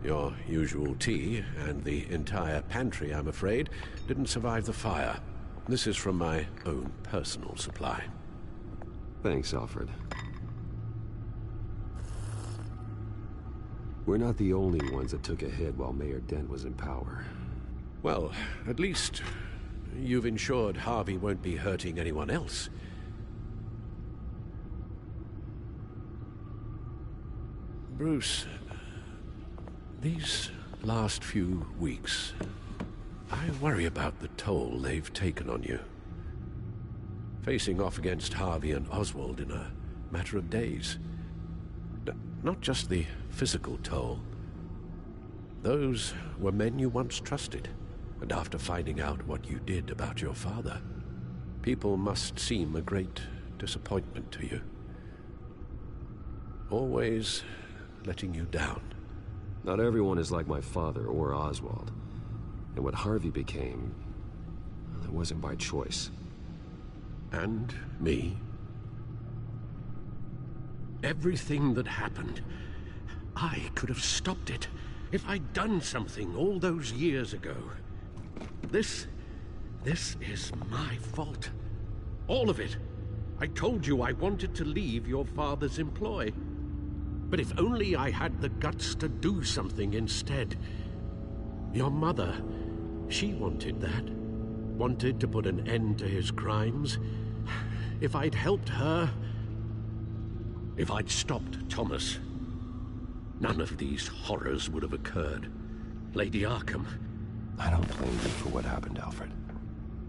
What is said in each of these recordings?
Your usual tea and the entire pantry, I'm afraid, didn't survive the fire. This is from my own personal supply. Thanks, Alfred. We're not the only ones that took a hit while Mayor Dent was in power. Well, at least you've ensured Harvey won't be hurting anyone else. Bruce, these last few weeks, I worry about the toll they've taken on you. Facing off against Harvey and Oswald in a matter of days. Not just the physical toll. Those were men you once trusted, and after finding out what you did about your father, people must seem a great disappointment to you. Always letting you down. Not everyone is like my father or Oswald. And what Harvey became, it wasn't by choice. And me. Everything that happened, I could have stopped it if I'd done something all those years ago. This is my fault. All of it. I told you I wanted to leave your father's employ. But if only I had the guts to do something instead. Your mother, she wanted that. Wanted to put an end to his crimes. If I'd helped her, if I'd stopped Thomas, none of these horrors would have occurred. Lady Arkham. I don't blame you for what happened, Alfred.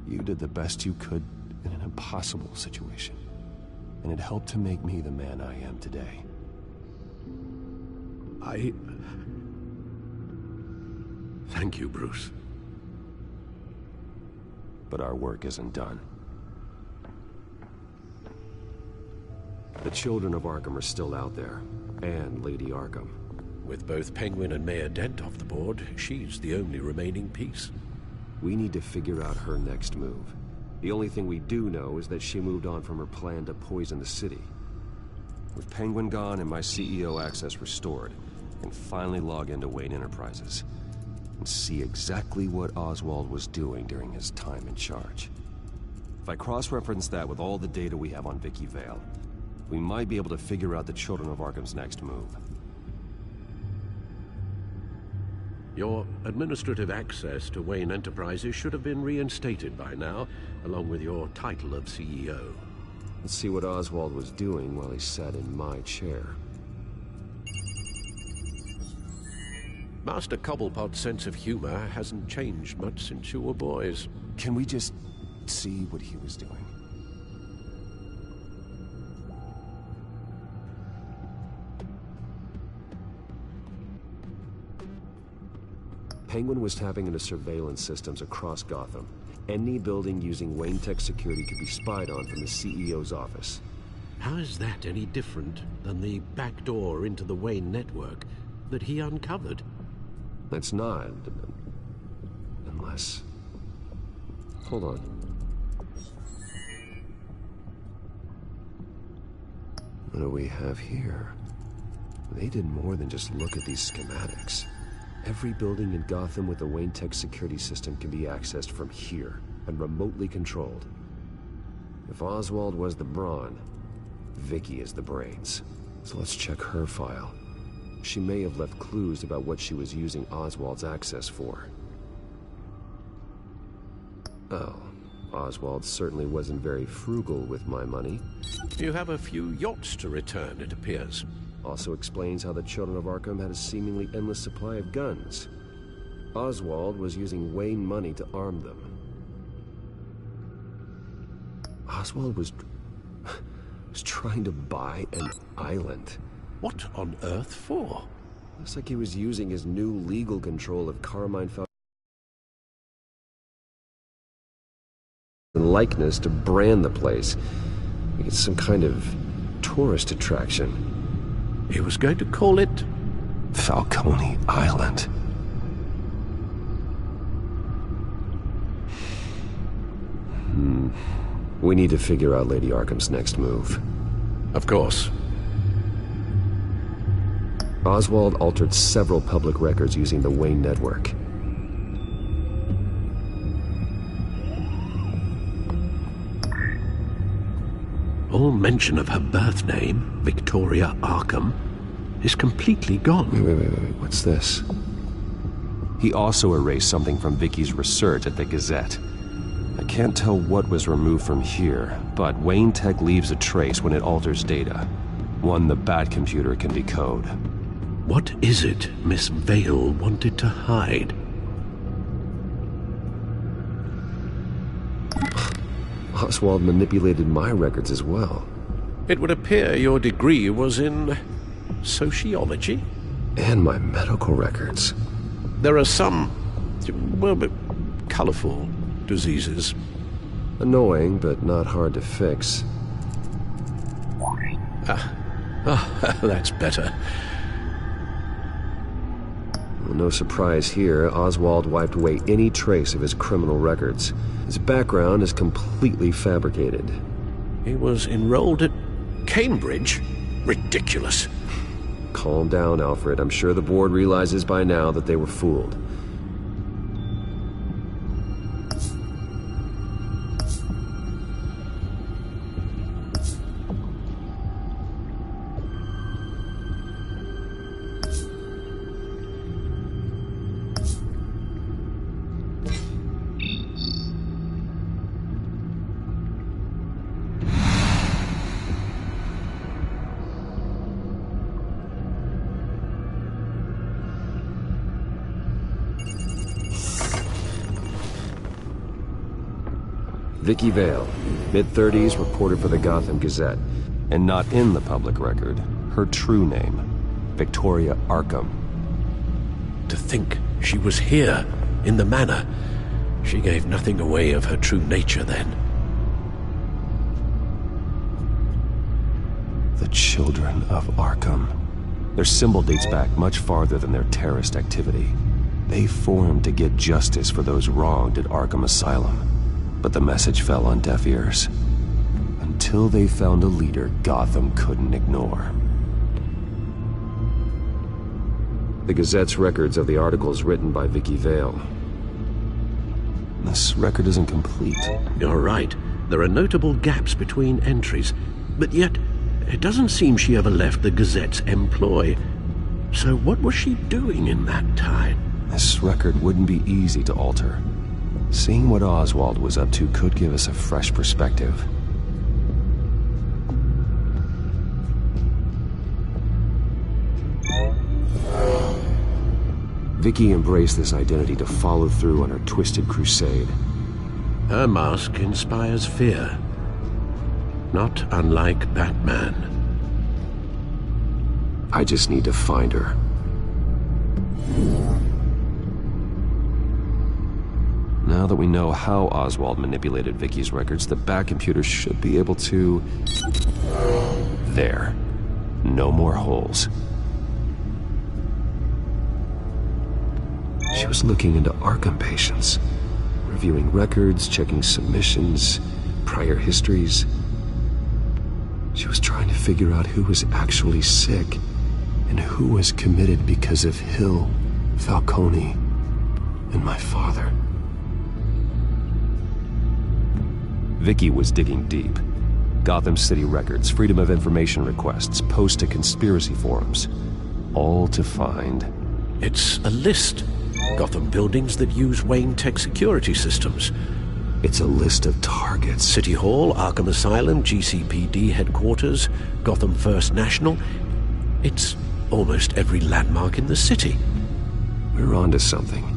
You did the best you could in an impossible situation. And it helped to make me the man I am today. Thank you, Bruce. But our work isn't done. The children of Arkham are still out there, and Lady Arkham. With both Penguin and Mayor Dent off the board, she's the only remaining piece. We need to figure out her next move. The only thing we do know is that she moved on from her plan to poison the city. With Penguin gone and my CEO access restored, I can finally log into Wayne Enterprises and see exactly what Oswald was doing during his time in charge. If I cross-reference that with all the data we have on Vicky Vale, we might be able to figure out the Children of Arkham's next move. Your administrative access to Wayne Enterprises should have been reinstated by now, along with your title of CEO. Let's see what Oswald was doing while he sat in my chair. Master Cobblepot's sense of humor hasn't changed much since you were boys. Can we just see what he was doing? Penguin was tapping into surveillance systems across Gotham. Any building using Wayne Tech security could be spied on from the CEO's office. How is that any different than the back door into the Wayne network that he uncovered? It's not. Unless... Hold on. What do we have here? They did more than just look at these schematics. Every building in Gotham with a Wayne Tech security system can be accessed from here and remotely controlled. If Oswald was the brawn, Vicky is the brains. So let's check her file. She may have left clues about what she was using Oswald's access for. Oh, Oswald certainly wasn't very frugal with my money. You have a few yachts to return, it appears. Also explains how the Children of Arkham had a seemingly endless supply of guns. Oswald was using Wayne money to arm them. Oswald was trying to buy an island. What on earth for? Looks like he was using his new legal control of Carmine and likeness to brand the place. Like it's some kind of tourist attraction. He was going to call it Falcone Island. We need to figure out Lady Arkham's next move. Of course. Oswald altered several public records using the Wayne network. All mention of her birth name, Victoria Arkham, is completely gone. Wait, what's this? He also erased something from Vicky's research at the Gazette. I can't tell what was removed from here, but Wayne Tech leaves a trace when it alters data. One the Bat computer can decode. What is it Miss Vale wanted to hide? Oswald manipulated my records as well. It would appear your degree was in sociology? And my medical records. There are some, well, colorful diseases. Annoying, but not hard to fix. That's better. Well, no surprise here, Oswald wiped away any trace of his criminal records. His background is completely fabricated. He was enrolled at Cambridge? Ridiculous. Calm down, Alfred. I'm sure the board realizes by now that they were fooled. Vicky Vale, mid-30s, reported for the Gotham Gazette. And not in the public record, her true name, Victoria Arkham. To think she was here, in the manor. She gave nothing away of her true nature then. The Children of Arkham. Their symbol dates back much farther than their terrorist activity. They formed to get justice for those wronged at Arkham Asylum. But the message fell on deaf ears. Until they found a leader Gotham couldn't ignore. The Gazette's records of the articles written by Vicky Vale. This record isn't complete. You're right. There are notable gaps between entries. But yet, it doesn't seem she ever left the Gazette's employ. So what was she doing in that time? This record wouldn't be easy to alter. Seeing what Oswald was up to could give us a fresh perspective. Vicky embraced this identity to follow through on her twisted crusade. Her mask inspires fear. Not unlike Batman. I just need to find her. Now that we know how Oswald manipulated Vicky's records, the Bat computer should be able to... There. No more holes. She was looking into Arkham patients, reviewing records, checking submissions, prior histories. She was trying to figure out who was actually sick and who was committed because of Hill, Falcone, and my father. Vicky was digging deep. Gotham City records, Freedom of Information requests, posts to conspiracy forums. All to find... It's a list. Gotham buildings that use Wayne Tech security systems. It's a list of targets. City Hall, Arkham Asylum, GCPD headquarters, Gotham First National. It's almost every landmark in the city. We're onto something.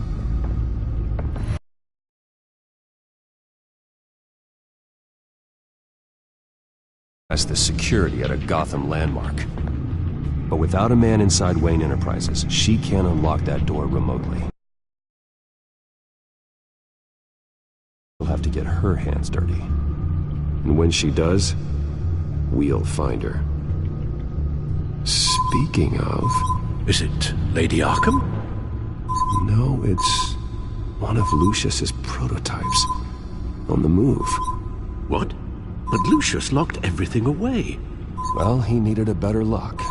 As the security at a Gotham landmark. But without a man inside Wayne Enterprises, she can't unlock that door remotely. We'll have to get her hands dirty. And when she does, we'll find her. Speaking of... Is it Lady Arkham? No, it's one of Lucius's prototypes. On the move. What? But Lucius locked everything away. Well, he needed a better lock.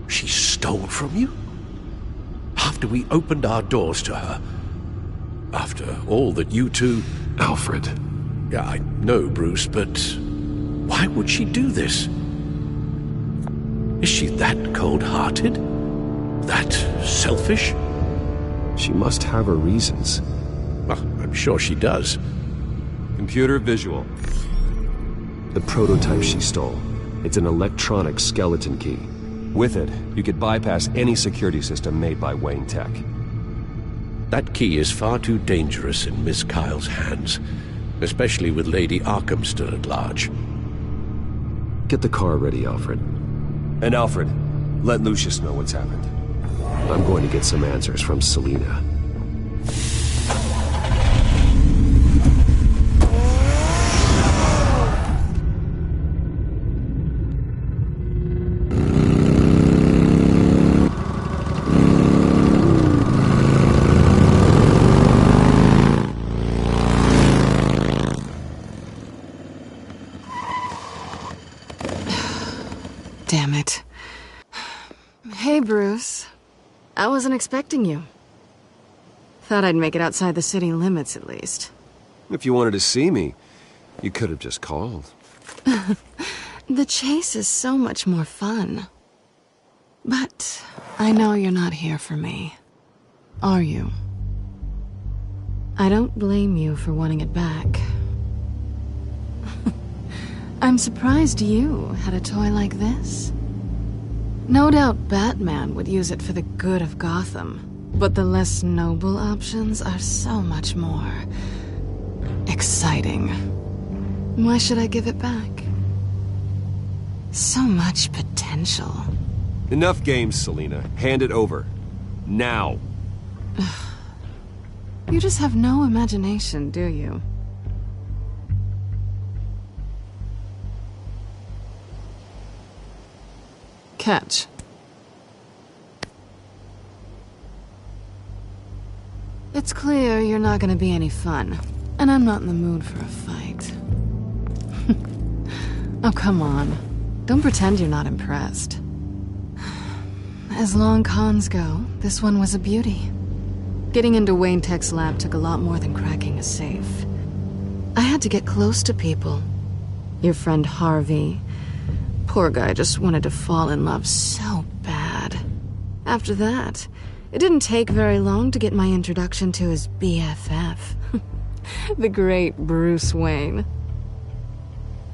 She stole from you? After we opened our doors to her? After all that you two... Alfred. Yeah, I know, Bruce, but why would she do this? Is she that cold-hearted? That selfish? She must have her reasons. Well, I'm sure she does. Computer visual. The prototype she stole. It's an electronic skeleton key. With it, you could bypass any security system made by Wayne Tech. That key is far too dangerous in Miss Kyle's hands, especially with Lady Arkham still at large. Get the car ready, Alfred. And Alfred, let Lucius know what's happened. I'm going to get some answers from Selina. Damn it. Hey, Bruce. I wasn't expecting you. Thought I'd make it outside the city limits, at least. If you wanted to see me, you could have just called. The chase is so much more fun. But I know you're not here for me. Are you? I don't blame you for wanting it back. I'm surprised you had a toy like this. No doubt Batman would use it for the good of Gotham, but the less noble options are so much more exciting. Why should I give it back? So much potential. Enough games, Selina. Hand it over. Now. You just have no imagination, do you? Catch. It's clear you're not gonna be any fun, and I'm not in the mood for a fight. Oh, come on. Don't pretend you're not impressed. As long cons go, this one was a beauty. Getting into Wayne Tech's lab took a lot more than cracking a safe. I had to get close to people. Your friend Harvey. Poor guy just wanted to fall in love so bad. After that, it didn't take very long to get my introduction to his BFF. The great Bruce Wayne.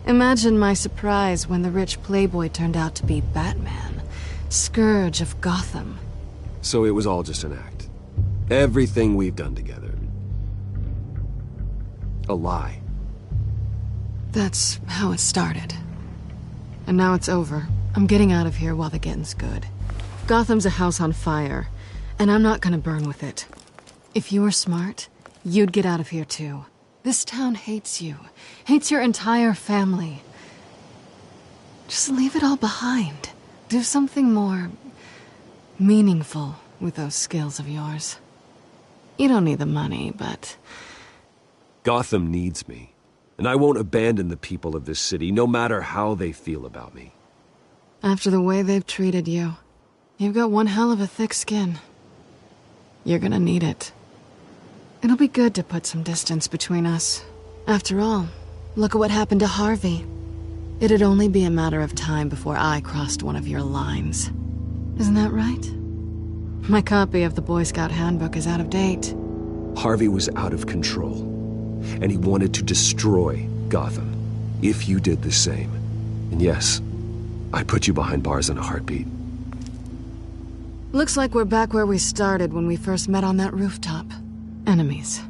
Imagine my surprise when the rich playboy turned out to be Batman, Scourge of Gotham. So it was all just an act. Everything we've done together. A lie. That's how it started. And now it's over. I'm getting out of here while the getting's good. Gotham's a house on fire, and I'm not gonna burn with it. If you were smart, you'd get out of here too. This town hates you. Hates your entire family. Just leave it all behind. Do something more meaningful with those skills of yours. You don't need the money, but... Gotham needs me. And I won't abandon the people of this city, no matter how they feel about me. After the way they've treated you, you've got one hell of a thick skin. You're gonna need it. It'll be good to put some distance between us. After all, look at what happened to Harvey. It'd only be a matter of time before I crossed one of your lines. Isn't that right? My copy of the Boy Scout Handbook is out of date. Harvey was out of control. And he wanted to destroy Gotham, if you did the same. And yes, I'd put you behind bars in a heartbeat. Looks like we're back where we started when we first met on that rooftop. Enemies.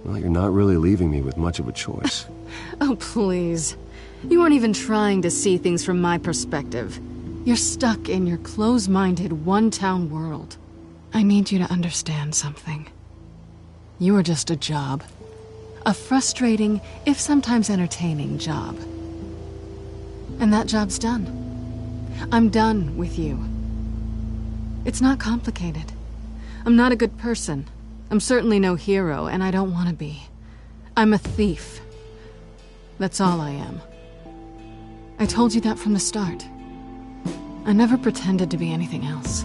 Well, you're not really leaving me with much of a choice. Oh, please. You aren't even trying to see things from my perspective. You're stuck in your close-minded, one-town world. I need you to understand something. You are just a job. A frustrating, if sometimes entertaining, job. And that job's done. I'm done with you. It's not complicated. I'm not a good person. I'm certainly no hero, and I don't want to be. I'm a thief. That's all I am. I told you that from the start. I never pretended to be anything else.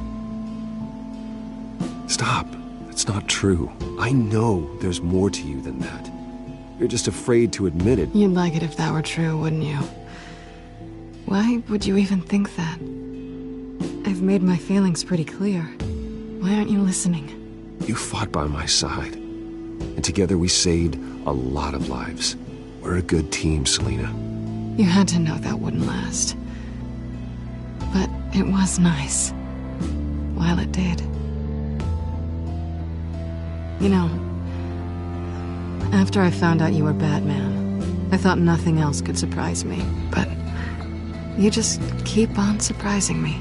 Stop. That's not true. I know there's more to you than that. You're just afraid to admit it. You'd like it if that were true, wouldn't you? Why would you even think that? I've made my feelings pretty clear. Why aren't you listening? You fought by my side. And together we saved a lot of lives. We're a good team, Selina. You had to know that wouldn't last. But it was nice. While it did. You know, after I found out you were Batman, I thought nothing else could surprise me. But you just keep on surprising me.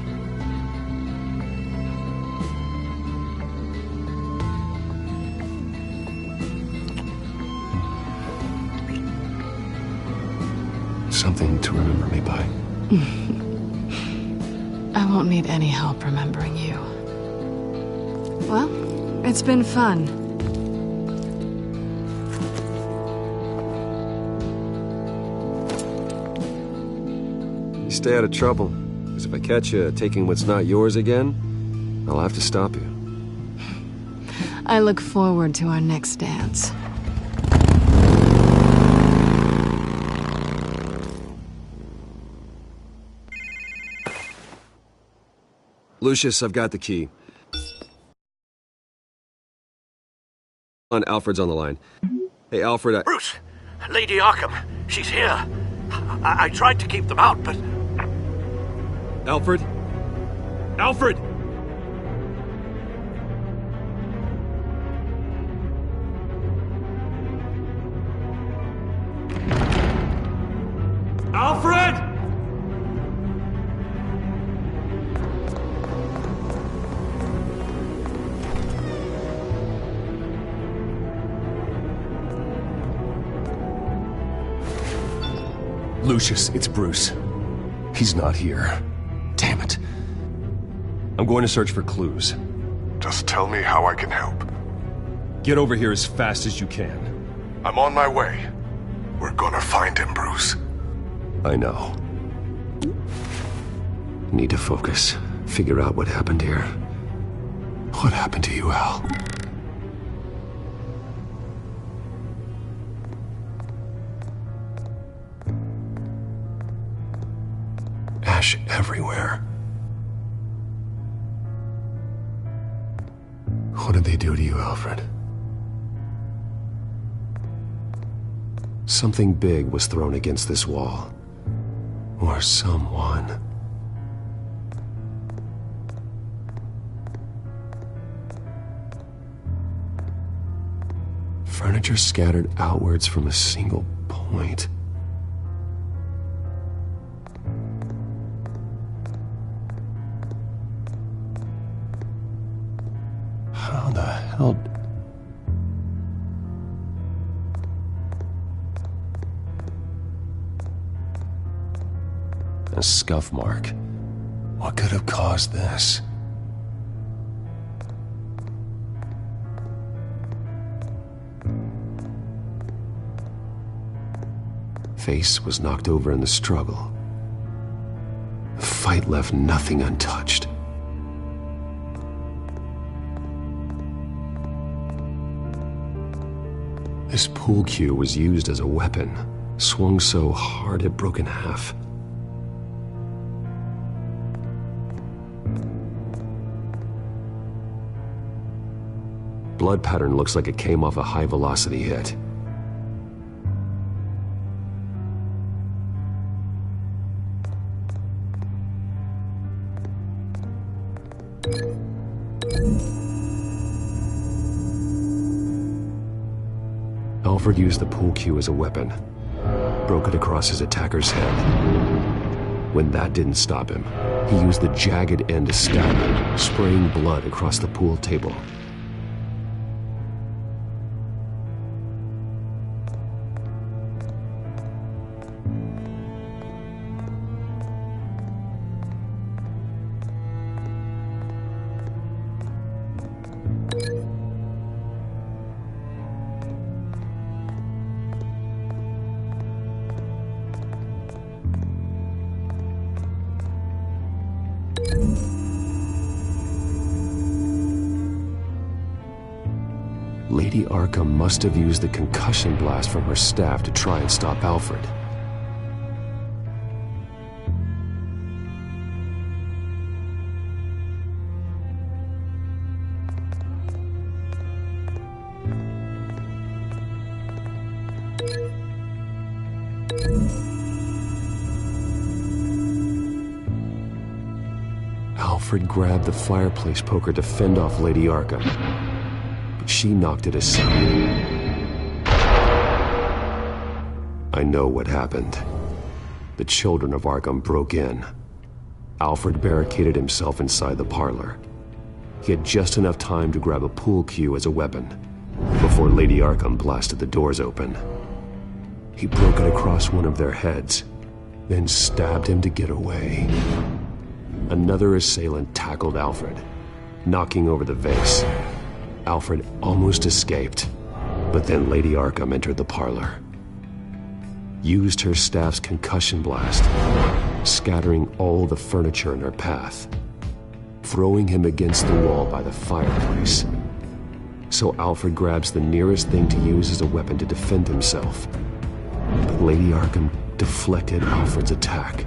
Something to remember me by. I won't need any help remembering you. Well, it's been fun. You stay out of trouble, because if I catch you taking what's not yours again, I'll have to stop you. I look forward to our next dance. Lucius, I've got the key. Alfred's on the line. Hey, Alfred, Bruce! Lady Arkham, she's here. I tried to keep them out, but... Alfred? Alfred! Alfred! Lucius, it's Bruce. He's not here. Damn it. I'm going to search for clues. Just tell me how I can help. Get over here as fast as you can. I'm on my way. We're gonna find him, Bruce. I know. Need to focus. Figure out what happened here. What happened to you, Al? Ash everywhere. What did they do to you, Alfred? Something big was thrown against this wall. Or someone. Furniture scattered outwards from a single point. How the hell... A scuff mark. What could have caused this? Face was knocked over in the struggle. The fight left nothing untouched. This pool cue was used as a weapon, swung so hard it broke in half. Blood pattern looks like it came off a high-velocity hit. Alfred used the pool cue as a weapon, broke it across his attacker's head. When that didn't stop him, he used the jagged end to stab him, spraying blood across the pool table. Lady Arkham must have used the concussion blast from her staff to try and stop Alfred. Alfred grabbed the fireplace poker to fend off Lady Arkham, but she knocked it aside. I know what happened. The children of Arkham broke in. Alfred barricaded himself inside the parlor. He had just enough time to grab a pool cue as a weapon before Lady Arkham blasted the doors open. He broke it across one of their heads, then stabbed him to get away. Another assailant tackled Alfred, knocking over the vase. Alfred almost escaped, but then Lady Arkham entered the parlor, used her staff's concussion blast, scattering all the furniture in her path, throwing him against the wall by the fireplace. So Alfred grabs the nearest thing to use as a weapon to defend himself. But Lady Arkham deflected Alfred's attack,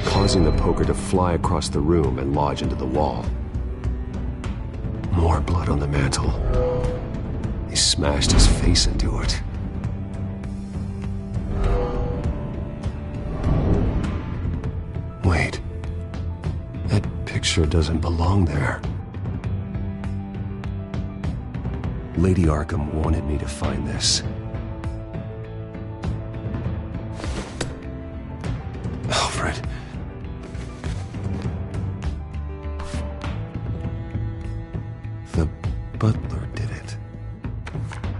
causing the poker to fly across the room and lodge into the wall. More blood on the mantel. He smashed his face into it. Wait. That picture doesn't belong there. Lady Arkham wanted me to find this. Alfred. The butler did it.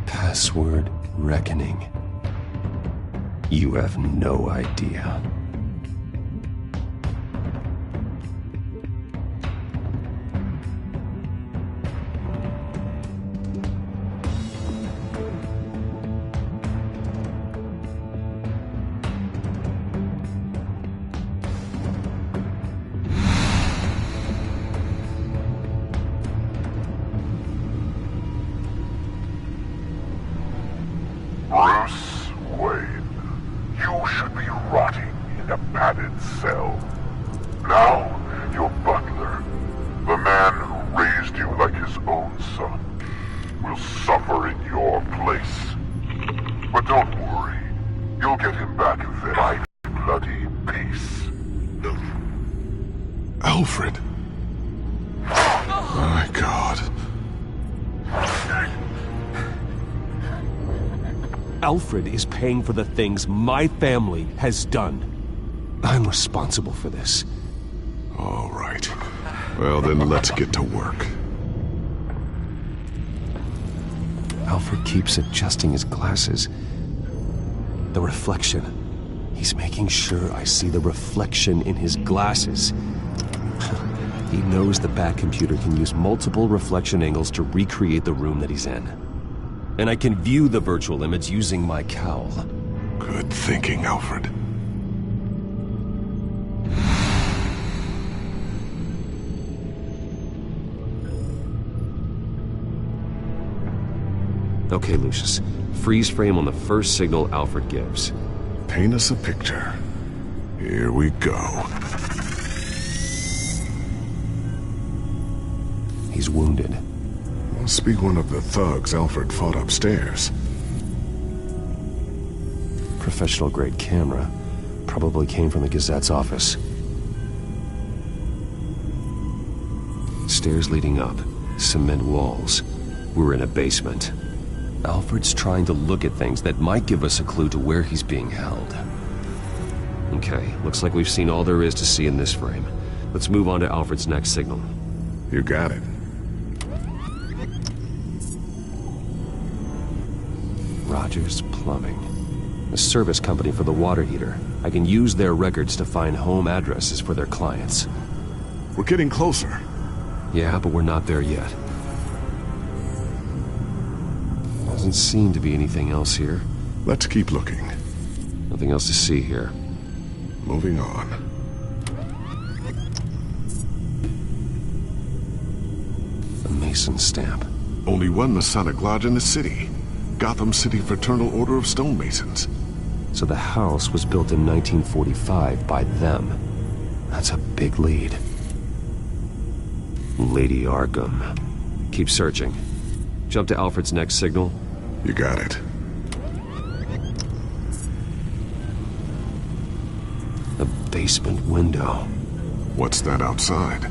Password reckoning. You have no idea. Bruce Wayne, you should be rotting in a padded cell. Now, your butler, the man who raised you like his own son, will suffer in your place. But don't worry, you'll get him back in my bloody peace. Alfred. My God. Alfred is paying for the things my family has done. I'm responsible for this. All right. Well, then let's get to work. Alfred keeps adjusting his glasses. The reflection. He's making sure I see the reflection in his glasses. He knows the Batcomputer can use multiple reflection angles to recreate the room that he's in. And I can view the virtual image using my cowl. Good thinking, Alfred. Okay, Lucius. Freeze frame on the first signal Alfred gives. Paint us a picture. Here we go. He's wounded. Must be one of the thugs Alfred fought upstairs. Professional-grade camera. Probably came from the Gazette's office. Stairs leading up. Cement walls. We're in a basement. Alfred's trying to look at things that might give us a clue to where he's being held. Okay, looks like we've seen all there is to see in this frame. Let's move on to Alfred's next signal. You got it. Rogers Plumbing. The service company for the water heater. I can use their records to find home addresses for their clients. We're getting closer. Yeah, but we're not there yet. Doesn't seem to be anything else here. Let's keep looking. Nothing else to see here. Moving on. The Mason stamp. Only one Masonic lodge in the city. Gotham City Fraternal Order of Stonemasons. So the house was built in 1945 by them. That's a big lead. Lady Arkham. Keep searching. Jump to Alfred's next signal. You got it. A basement window. What's that outside?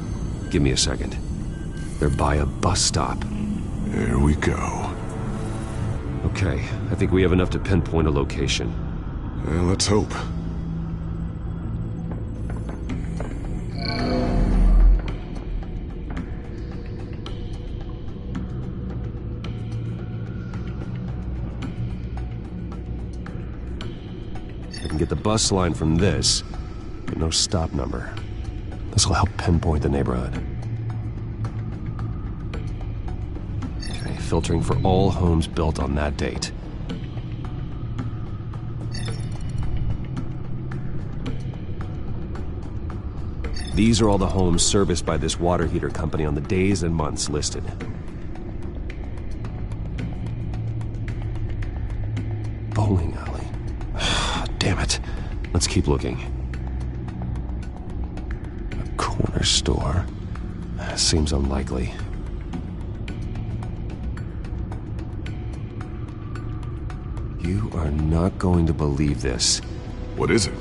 Give me a second. They're by a bus stop. Here we go. Okay, I think we have enough to pinpoint a location. Well, let's hope. I can get the bus line from this, but no stop number. This will help pinpoint the neighborhood. Okay, filtering for all homes built on that date. These are all the homes serviced by this water heater company on the days and months listed. Bowling alley. Damn it. Let's keep looking. A corner store. Seems unlikely. You are not going to believe this. What is it?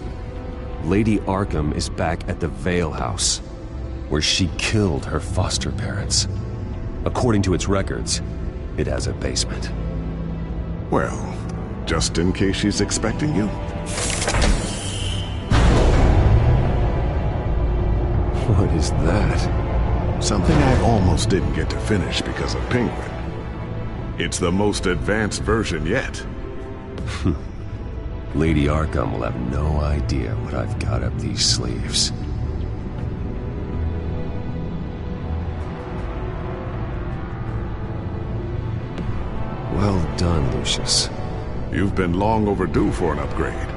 Lady Arkham is back at the Vale House, where she killed her foster parents. According to its records, it has a basement. Well, just in case she's expecting you? What is that? Something I almost didn't get to finish because of Penguin. It's the most advanced version yet. Lady Arkham will have no idea what I've got up these sleeves. Well done, Lucius. You've been long overdue for an upgrade.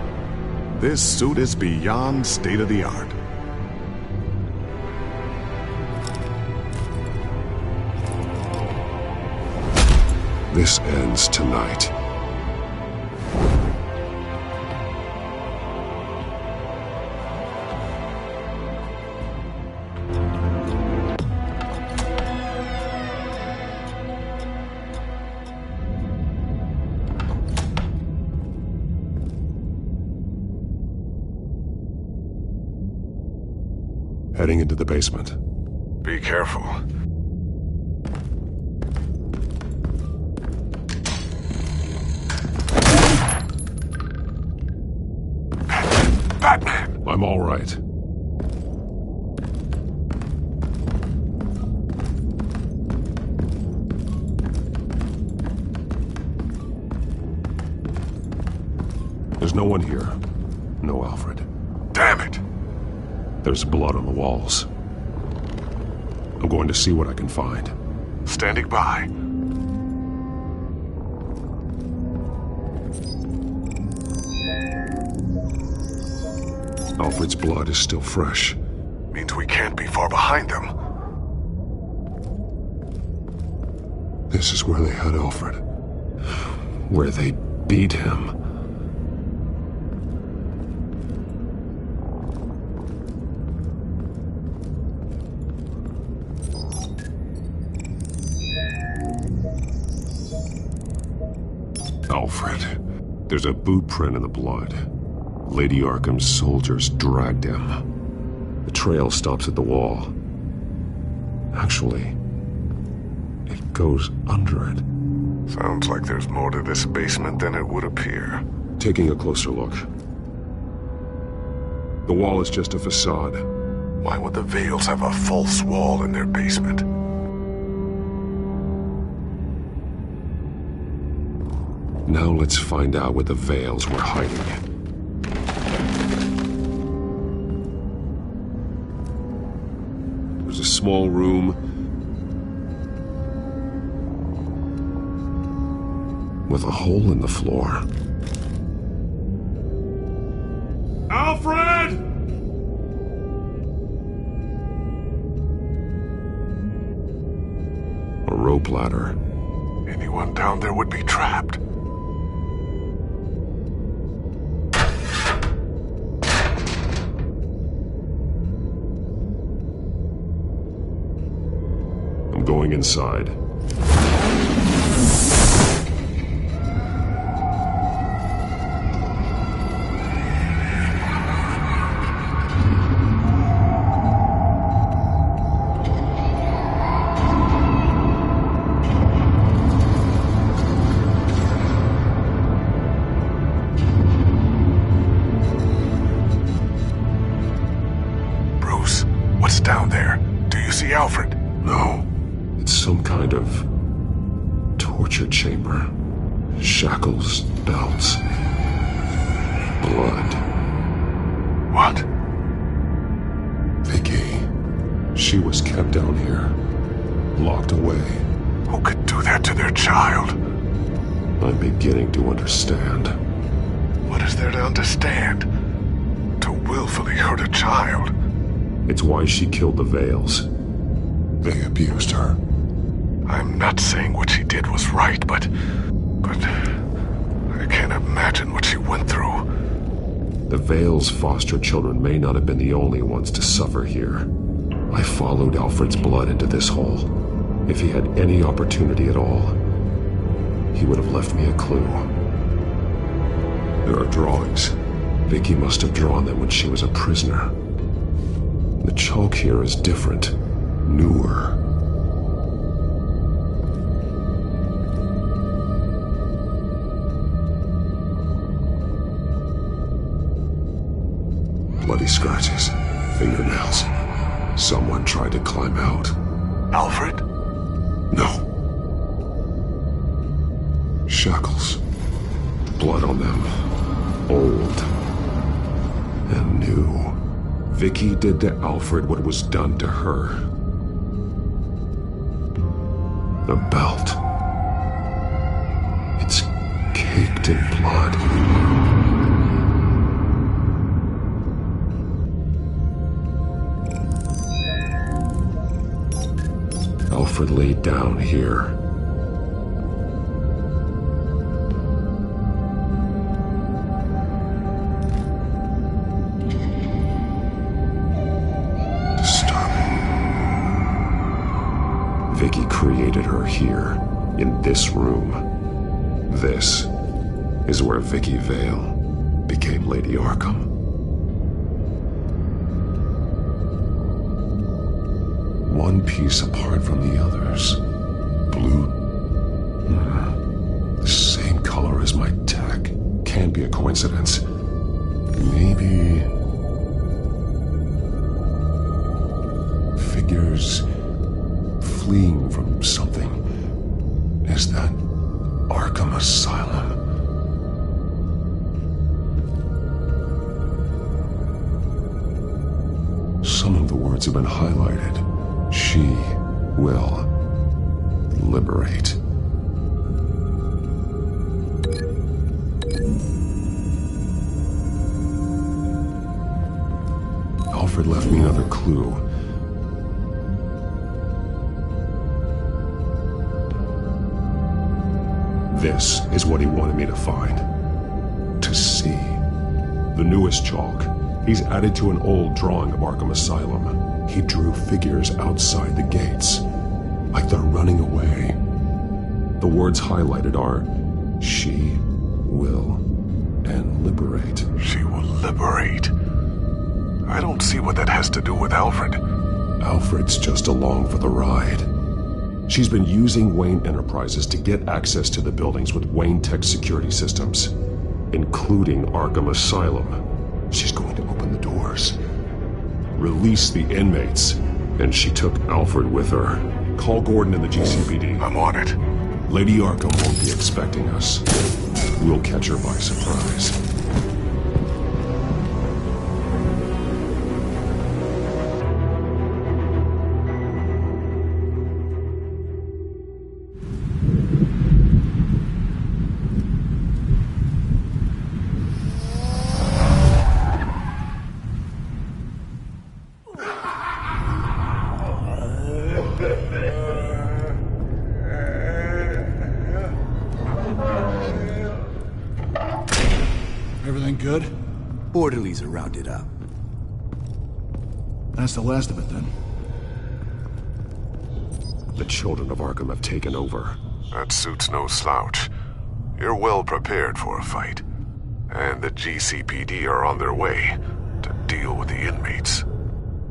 This suit is beyond state-of-the-art. This ends tonight. Heading into the basement. Be careful. Batman! I'm all right. There's no one here. No Alfred. Damn it! There's blood on the walls. I'm going to see what I can find. Standing by. Alfred's blood is still fresh. Means we can't be far behind them. This is where they had Alfred. Where they beat him. Alfred. There's a boot print in the blood. Lady Arkham's soldiers dragged him. The trail stops at the wall. Actually, it goes under it. Sounds like there's more to this basement than it would appear. Taking a closer look. The wall is just a facade. Why would the Vales have a false wall in their basement? Now let's find out where the Vales were hiding. There's a small room with a hole in the floor. Alfred! A rope ladder. Anyone down there would be trapped. I'm going inside. Bruce, what's down there? Do you see Alfred? No. It's some kind of torture chamber. Shackles, belts, blood. What? Vicky. She was kept down here, locked away. Who could do that to their child? I'm beginning to understand. What is there to understand? To willfully hurt a child? It's why she killed the Veils. They abused her. I'm not saying what she did was right, but I can't imagine what she went through. The Veils' foster children may not have been the only ones to suffer here. I followed Alfred's blood into this hole. If he had any opportunity at all, he would have left me a clue. There are drawings. Vicky must have drawn them when she was a prisoner. The chalk here is different, newer. Bloody scratches, fingernails. Someone tried to climb out. Alfred? No. Shackles. Blood on them. Old. And new. Vicky did to Alfred what was done to her. The belt. It's caked in blood. Alfred laid down here. Disturbing. Vicky created her here, in this room. This is where Vicky Vale became Lady Arkham. One piece apart from the others. Blue. The same color as my tech. Can't be a coincidence. Maybe... figures fleeing from something. Is that Arkham Asylum? Some of the words have been highlighted. She will liberate. Alfred left me another clue. This is what he wanted me to find. To see. The newest chalk. He's added to an old drawing of Arkham Asylum. He drew figures outside the gates, like they're running away. The words highlighted are, she will, and liberate. She will liberate? I don't see what that has to do with Alfred. Alfred's just along for the ride. She's been using Wayne Enterprises to get access to the buildings with Wayne Tech security systems, including Arkham Asylum. She's going to open the doors. Release the inmates. And she took Alfred with her. Call Gordon in the GCPD. I'm on it. Lady Arkham won't be expecting us. We'll catch her by surprise. Everything good? Orderlies are rounded up. That's the last of it, then. The children of Arkham have taken over. That suit's no slouch. You're well prepared for a fight. And the GCPD are on their way to deal with the inmates.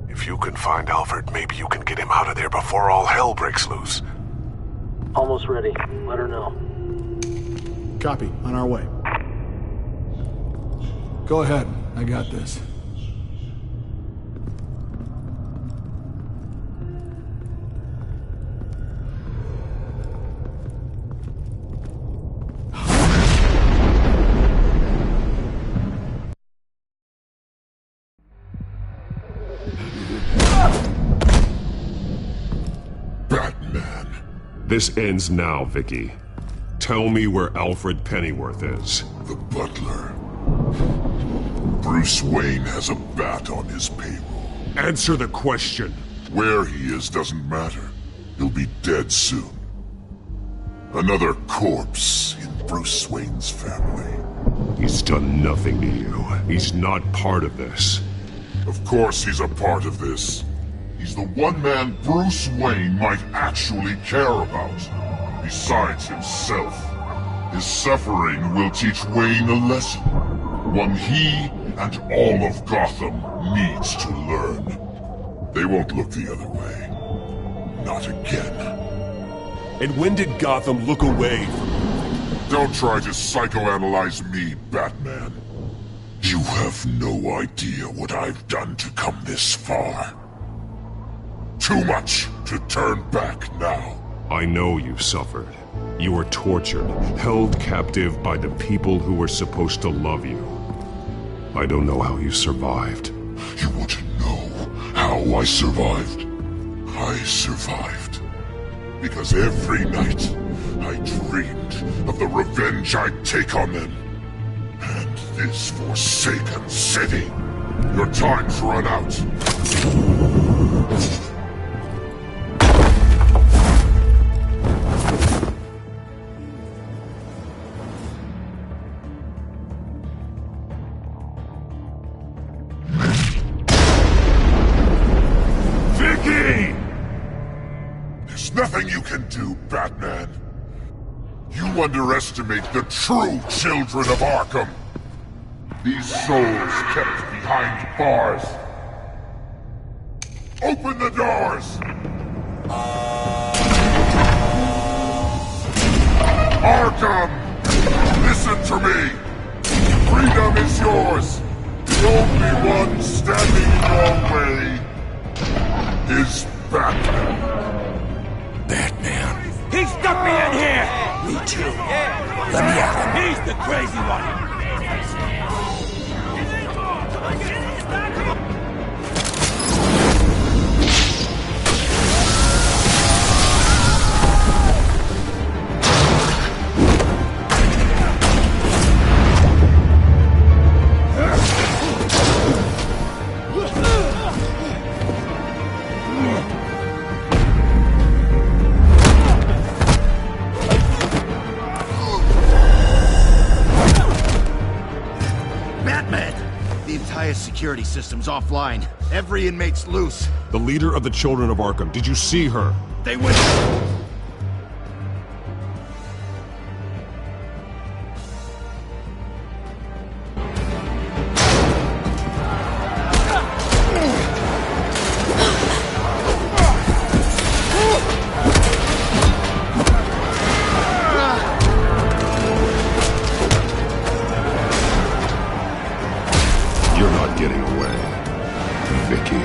If you can find Alfred, maybe you can get him out of there before all hell breaks loose. Almost ready. Let her know. Copy. On our way. Go ahead. I got this. Batman. This ends now, Vicky. Tell me where Alfred Pennyworth is. The butler. Bruce Wayne has a bat on his payroll. Answer the question. Where he is doesn't matter. He'll be dead soon. Another corpse in Bruce Wayne's family. He's done nothing to you. He's not part of this. Of course he's a part of this. He's the one man Bruce Wayne might actually care about. Besides himself. His suffering will teach Wayne a lesson. One he and all of Gotham needs to learn. They won't look the other way. Not again. And when did Gotham look away from you? Don't try to psychoanalyze me, Batman. You have no idea what I've done to come this far. Too much to turn back now. I know you suffered. You were tortured, held captive by the people who were supposed to love you. I don't know how you survived. You want to know how I survived? I survived because every night I dreamed of the revenge I'd take on them. And this forsaken city. Your time's run out. Nothing you can do, Batman. You underestimate the true children of Arkham. These souls kept behind bars. Open the doors! Arkham! Listen to me! Freedom is yours! The only one standing in your way is Batman. Batman. He stuck me in here! Me too. Let me at him. He's the crazy one! Security system's offline. Every inmate's loose. The leader of the Children of Arkham, did you see her? They went... Getting away, Vicky.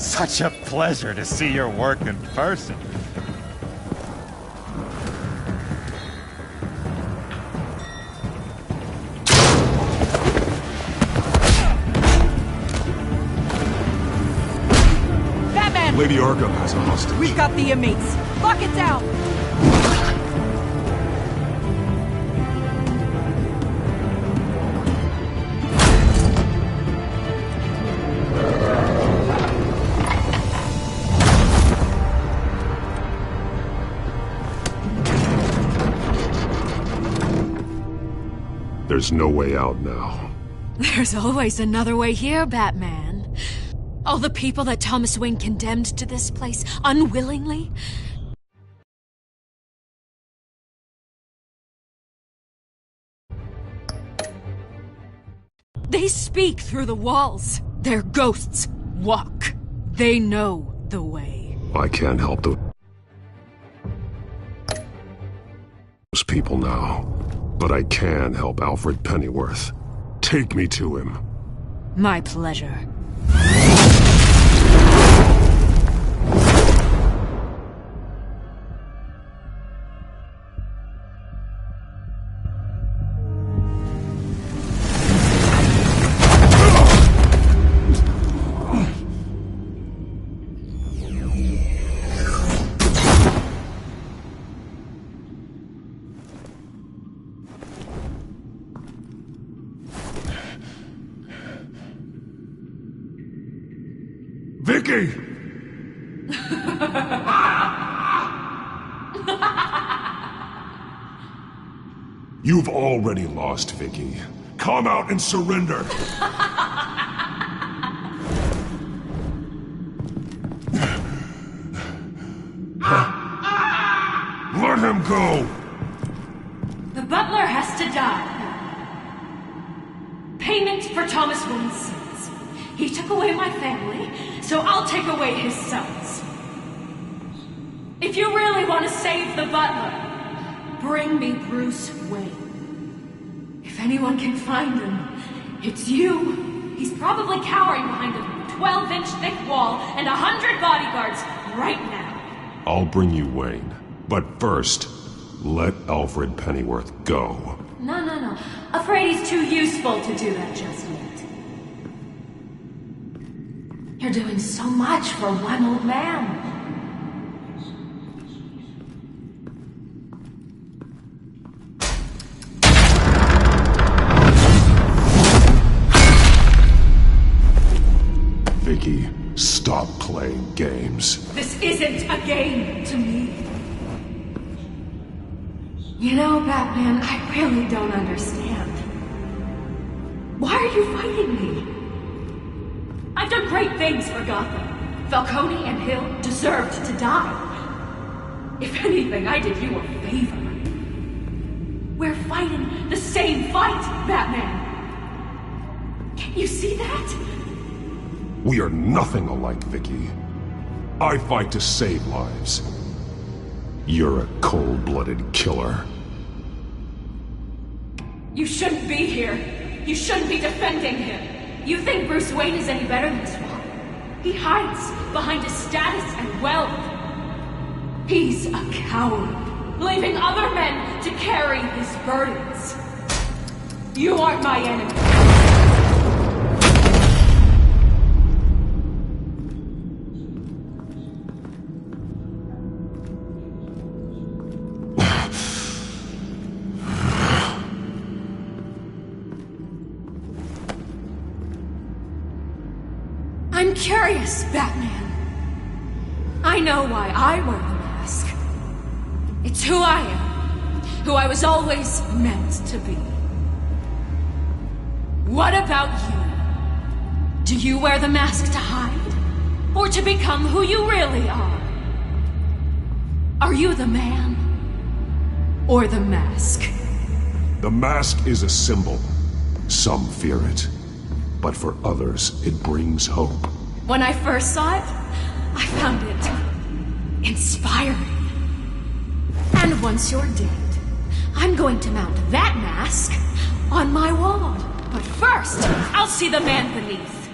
Such a pleasure to see your work in person. Batman! Lady Arkham has a hostage. We've got the inmates. Lock it down! There's no way out now. There's always another way here, Batman. All the people that Thomas Wayne condemned to this place unwillingly. They speak through the walls. Their ghosts walk. They know the way. I can't help those people now. But I can help Alfred Pennyworth. Take me to him. My pleasure. Vicky! You've already lost, Vicky. Come out and surrender! Let him go! The butler has to die. Payment for Thomas Wayne's sins. He took away my family, so I'll take away his sons. If you really want to save the butler, bring me Bruce Wayne. If anyone can find him, it's you. He's probably cowering behind a 12-inch thick wall and 100 bodyguards right now. I'll bring you Wayne. But first, let Alfred Pennyworth go. No. Afraid he's too useful to do that just yet. You're doing so much for one old man. Vicky, stop playing games. This isn't a game to me. You know, Batman, I really don't understand. Why are you fighting me? I've done great things for Gotham. Falcone and Hill deserved to die. If anything, I did you a favor. We're fighting the same fight, Batman. Can't you see that? We are nothing alike, Vicky. I fight to save lives. You're a cold-blooded killer. You shouldn't be here. You shouldn't be defending him. You think Bruce Wayne is any better than Swamp? He hides behind his status and wealth. He's a coward, leaving other men to carry his burdens. You aren't my enemy. I'm curious, Batman. I know why I wear the mask. It's who I am. Who I was always meant to be. What about you? Do you wear the mask to hide? Or to become who you really are? Are you the man? Or the mask? The mask is a symbol. Some fear it. But for others, it brings hope. When I first saw it, I found it inspiring. And once you're dead, I'm going to mount that mask on my wall. But first, I'll see the man beneath.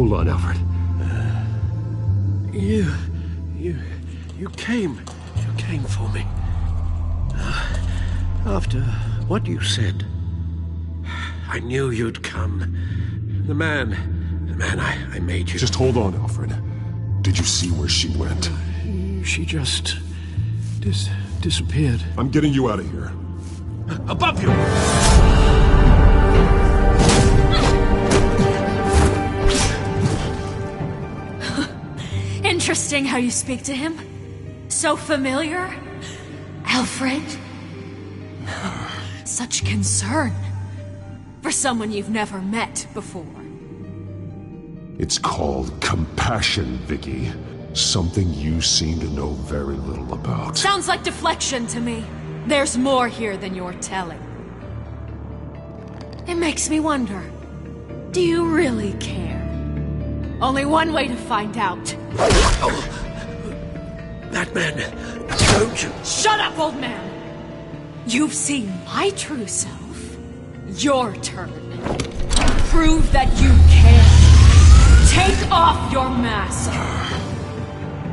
Hold on, Alfred. You came for me. After what you said, I knew you'd come. The man I made you. Just hold on, Alfred. Did you see where she went? She just... disappeared. I'm getting you out of here. Above you! Interesting how you speak to him. So familiar. Alfred. Such concern. For someone you've never met before. It's called compassion, Vicky. Something you seem to know very little about. Sounds like deflection to me. There's more here than you're telling. It makes me wonder. Do you really care? Only one way to find out. Oh, that man, don't you... Shut up, old man! You've seen my true self. Your turn. Prove that you care. Take off your mask.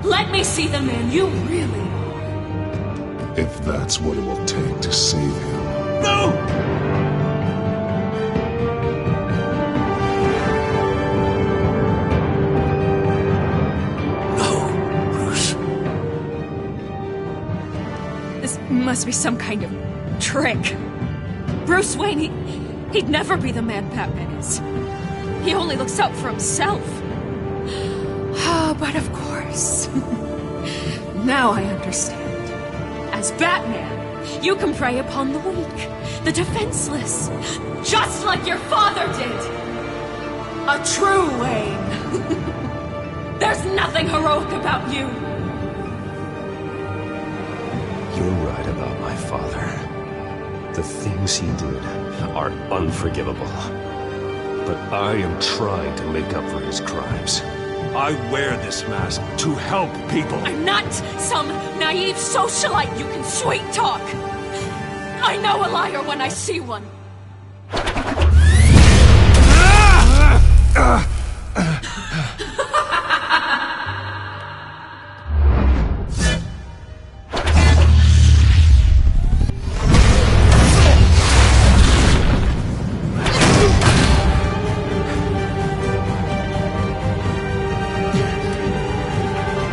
Let me see the man you really are. If that's what it will take to save him. No! Must be some kind of trick. Bruce Wayne, he'd never be the man Batman is. He only looks out for himself. But of course. Now I understand. As Batman, you can prey upon the weak, the defenseless, just like your father did. A true Wayne. There's nothing heroic about you. You're right about my father. The things he did are unforgivable. But I am trying to make up for his crimes. I wear this mask to help people. I'm not some naive socialite you can sweet talk. I know a liar when I see one.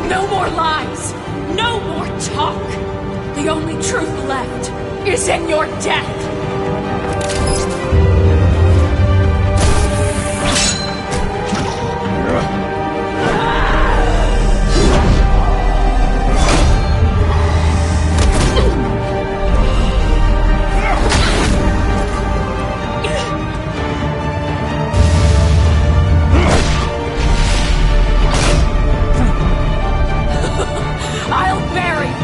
No more lies! No more talk! The only truth left is in your death! I'll bury you!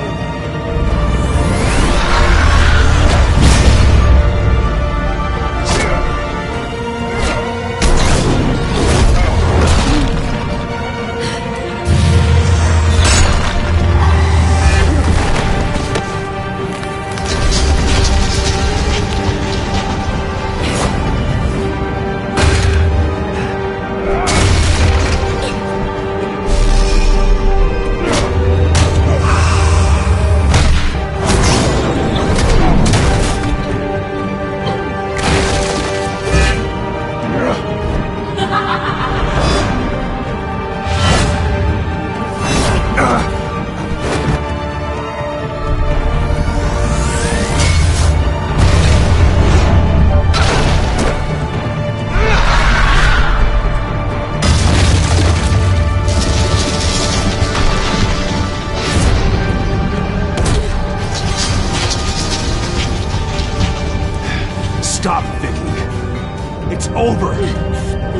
Stop, Vicky. It's over.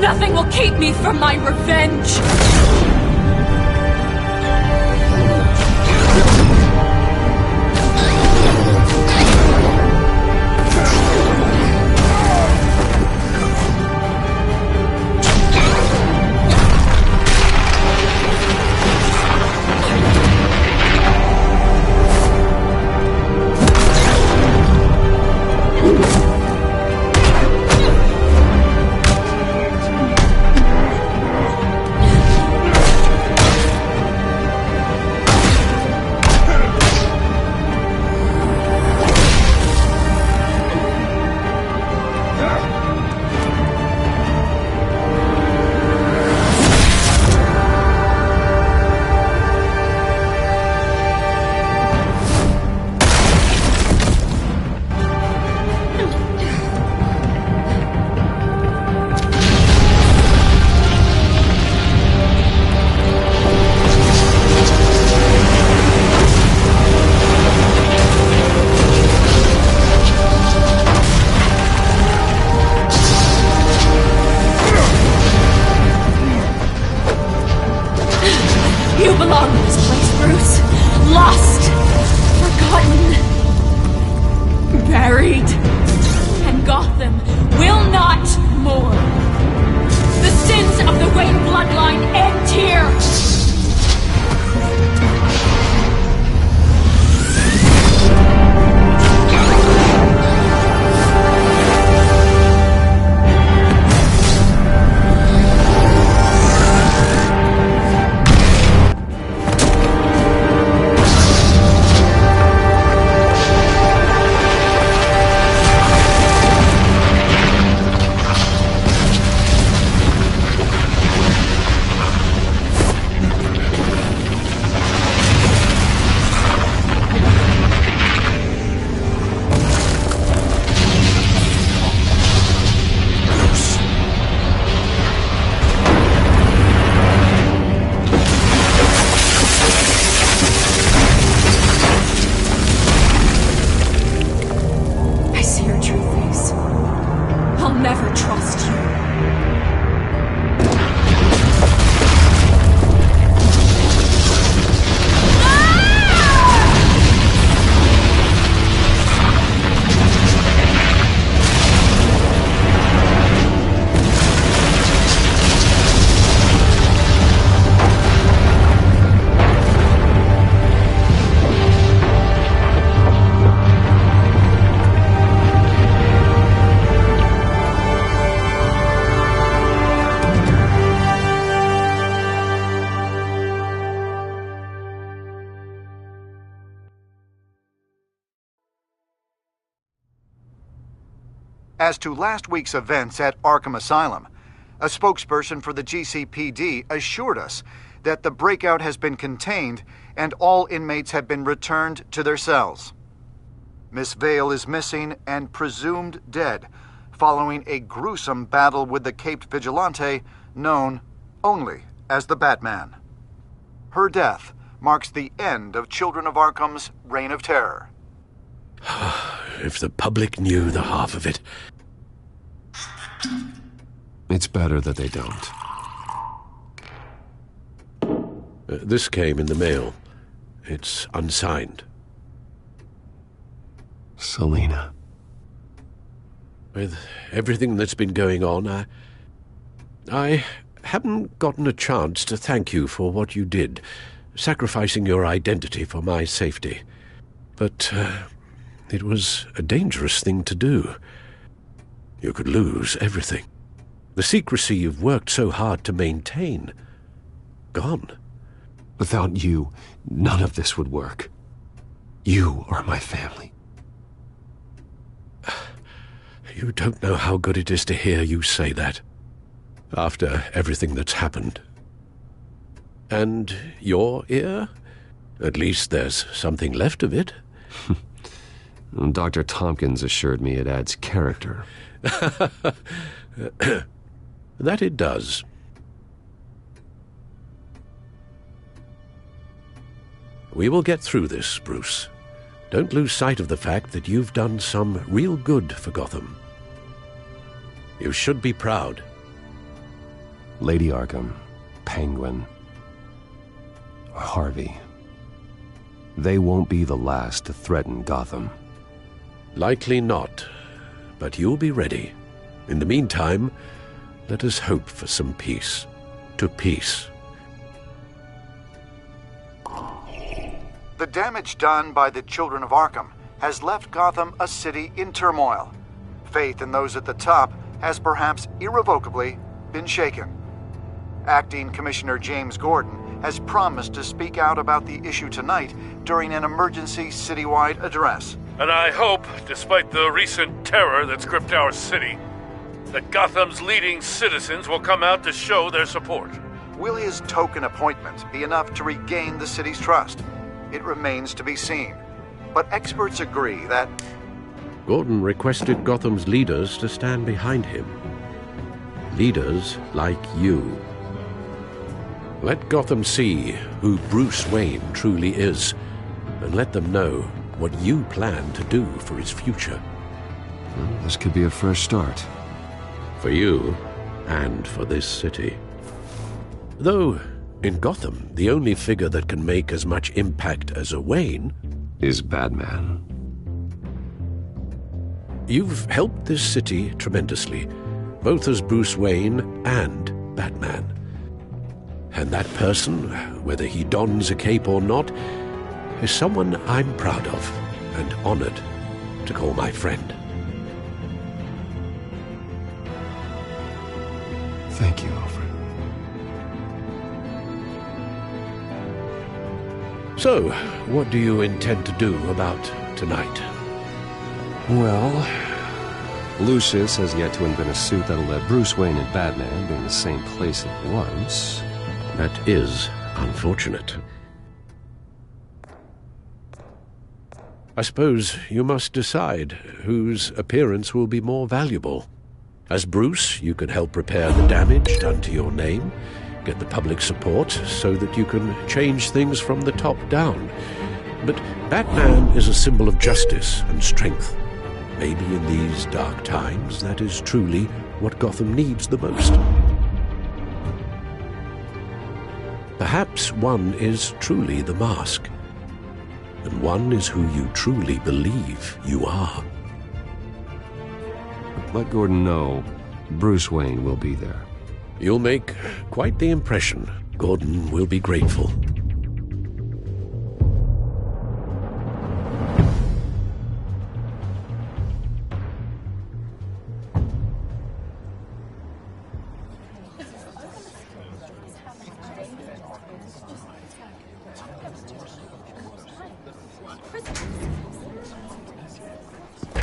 Nothing will keep me from my revenge. forgotten, buried, and Gotham will not mourn. The sins of the Wayne bloodline end here. As to last week's events at Arkham Asylum, a spokesperson for the GCPD assured us that the breakout has been contained and all inmates have been returned to their cells. Miss Vale is missing and presumed dead following a gruesome battle with the caped vigilante known only as the Batman. Her death marks the end of Children of Arkham's reign of terror. If the public knew the half of it. It's better that they don't. This came in the mail. It's unsigned. Selina. With everything that's been going on, I haven't gotten a chance to thank you for what you did, sacrificing your identity for my safety. But it was a dangerous thing to do. You could lose everything. The secrecy you've worked so hard to maintain. Gone. Without you, none of this would work. You are my family. You don't know how good it is to hear you say that. After everything that's happened. And your ear? At least there's something left of it. Dr. Tompkins assured me it adds character. That it does. We will get through this, Bruce. Don't lose sight of the fact that you've done some real good for Gotham. You should be proud. Lady Arkham, Penguin, or Harvey. They won't be the last to threaten Gotham. Likely not, but you'll be ready. In the meantime, let us hope for some peace. To peace. The damage done by the Children of Arkham has left Gotham a city in turmoil. Faith in those at the top has perhaps irrevocably been shaken. Acting Commissioner James Gordon has promised to speak out about the issue tonight during an emergency citywide address. And I hope, despite the recent terror that's gripped our city, that Gotham's leading citizens will come out to show their support. Will his token appointment be enough to regain the city's trust? It remains to be seen. But experts agree that Gordon requested Gotham's leaders to stand behind him. Leaders like you. Let Gotham see who Bruce Wayne truly is, and let them know what you plan to do for his future. Well, this could be a fresh start. For you, and for this city. Though, in Gotham, the only figure that can make as much impact as a Wayne is Batman. You've helped this city tremendously, both as Bruce Wayne and Batman. And that person, whether he dons a cape or not, is someone I'm proud of and honored to call my friend. Thank you, Alfred. So, what do you intend to do about tonight? Well, Lucius has yet to invent a suit that'll let Bruce Wayne and Batman be in the same place at once. That is unfortunate. I suppose you must decide whose appearance will be more valuable. As Bruce, you can help repair the damage done to your name, get the public support so that you can change things from the top down. But Batman is a symbol of justice and strength. Maybe in these dark times, that is truly what Gotham needs the most. Perhaps one is truly the mask, and one is who you truly believe you are. Let Gordon know Bruce Wayne will be there. You'll make quite the impression. Gordon will be grateful.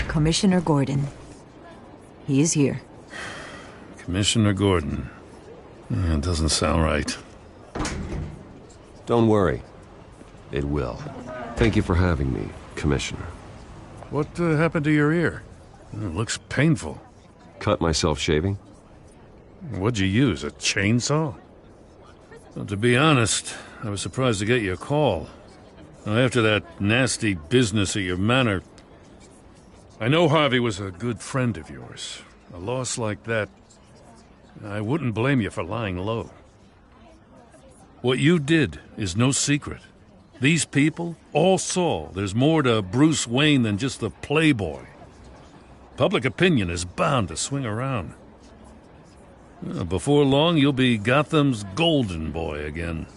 Commissioner Gordon. He is here. Commissioner Gordon. It doesn't sound right. Don't worry. It will. Thank you for having me, Commissioner. What happened to your ear? It looks painful. Cut myself shaving? What'd you use, a chainsaw? Well, to be honest, I was surprised to get your call. After that nasty business at your manor, I know Harvey was a good friend of yours. A loss like that, I wouldn't blame you for lying low. What you did is no secret. These people all saw there's more to Bruce Wayne than just the playboy. Public opinion is bound to swing around. Before long, you'll be Gotham's golden boy again.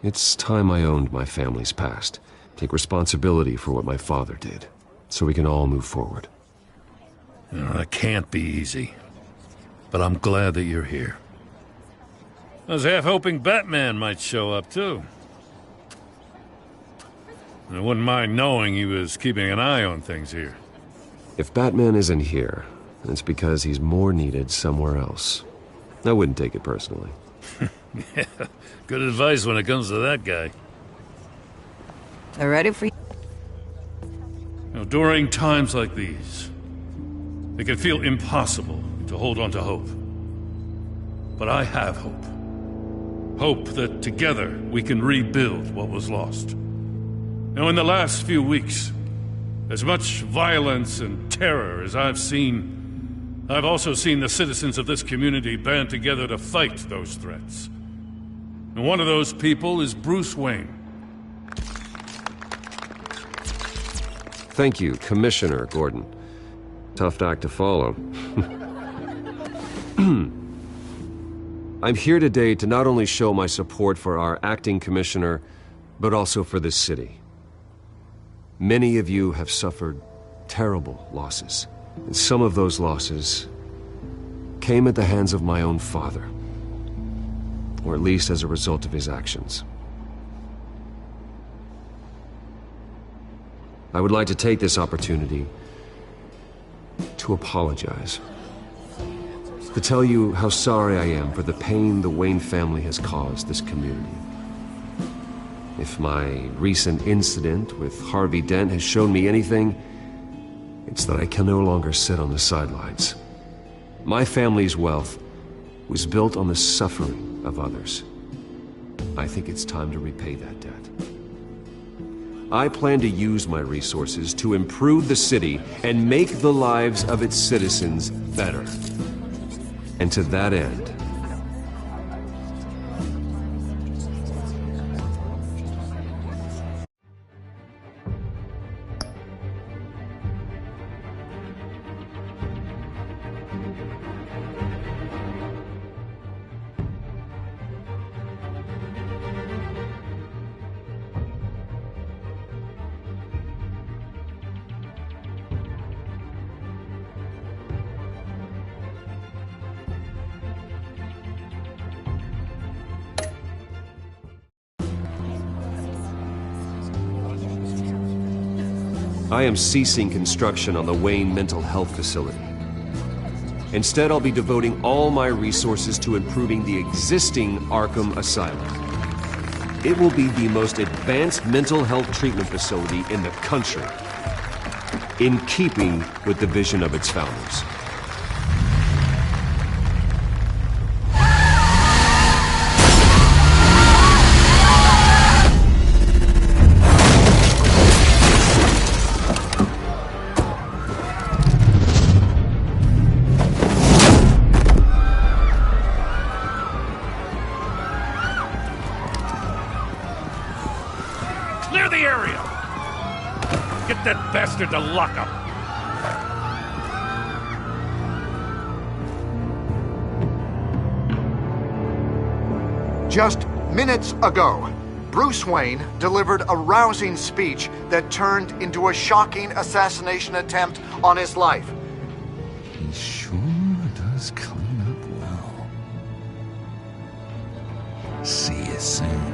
It's time I owned my family's past. Take responsibility for what my father did, so we can all move forward. That can't be easy. But I'm glad that you're here. I was half hoping Batman might show up, too. I wouldn't mind knowing he was keeping an eye on things here. If Batman isn't here, it's because he's more needed somewhere else. I wouldn't take it personally. Yeah, good advice when it comes to that guy. They're ready for you. During times like these, it can feel impossible to hold on to hope. But I have hope. Hope that together we can rebuild what was lost. Now, in the last few weeks, as much violence and terror as I've seen, I've also seen the citizens of this community band together to fight those threats. And one of those people is Bruce Wayne. Thank you, Commissioner Gordon. Tough act to follow. I'm here today to not only show my support for our acting commissioner, but also for this city. Many of you have suffered terrible losses, and some of those losses came at the hands of my own father, or at least as a result of his actions. I would like to take this opportunity to apologize. To tell you how sorry I am for the pain the Wayne family has caused this community. If my recent incident with Harvey Dent has shown me anything, it's that I can no longer sit on the sidelines. My family's wealth was built on the suffering of others. I think it's time to repay that debt. I plan to use my resources to improve the city and make the lives of its citizens better. And to that end, I am ceasing construction on the Wayne Mental Health Facility. Instead, I'll be devoting all my resources to improving the existing Arkham Asylum. It will be the most advanced mental health treatment facility in the country, in keeping with the vision of its founders. Clear the area! Get that bastard to lockup! Just minutes ago, Bruce Wayne delivered a rousing speech that turned into a shocking assassination attempt on his life. He sure does clean up well. See you soon.